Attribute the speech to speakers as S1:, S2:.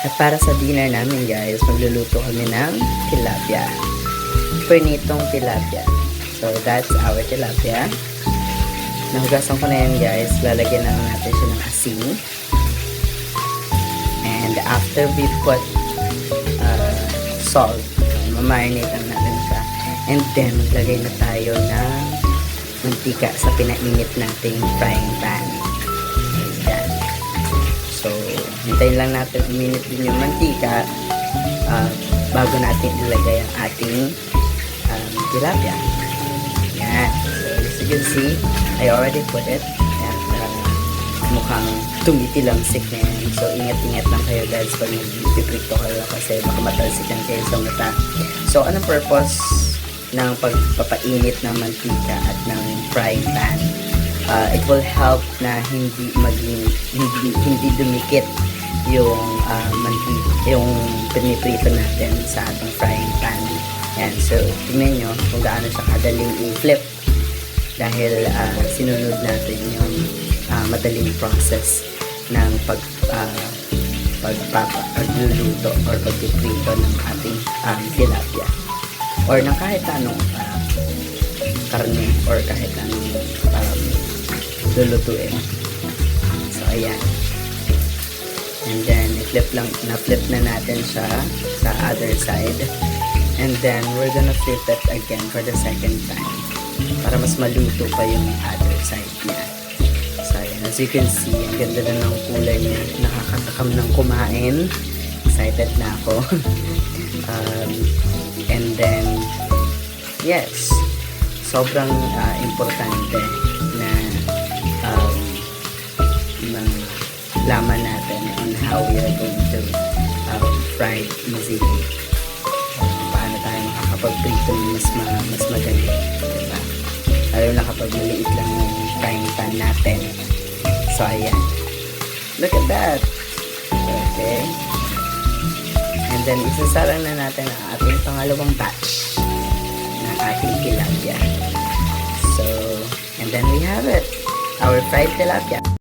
S1: At para sa dinner namin guys, magluluto kami ng tilapia. Pernitong tilapia. So that's our tilapia. Nahugasan ko na yan guys. Lalagyan na natin siya ng asin. And after we put salt, mamarinate natin siya. And then maglagay na tayo ng mantika sa pinainit nating frying pan. Ayan. So, hintayin lang natin uminit din yung mantika bago natin ilagay ang ating tilapia. Ayan. So, as you can see, I already put it. Ayan. Mukhang tumitilamsik na yan. So, ingat-ingat lang kayo guys pag nag-prito kayo kasi baka matalsikan kayo sa mata. So, anong purpose ng pagpapainit ng mantika at ng frying pan? It will help na hindi dumikit yung yung piniprito natin sa ating frying pan. Yan, so tingnan nyo kung gaano siya kadaling i-flip dahil sinunod natin yung madaling process ng pagluluto or pagpiprito ng ating tilapia or ng kahit anong karne or kahit anong lulutuin. So ayan, and then na-flip na natin siya sa other side, and then we're gonna flip it again for the second time para mas maluto pa yung other side niya. So ayan, as you can see, ang ganda na ng kulay niya, nakakatakam ng kumain. Excited na ako. And then yes, sobrang importante na laman natin on how we are going to fry it easily. Paano tayo makakapag-prito mas madali, diba? Lalo na kapag maliit lang yung frying pan natin. So ayan, look at that. Okay, and then isasalang na natin ang ating pangalawang batch ng ating tilapia. So, and then we have it, our fried tilapia.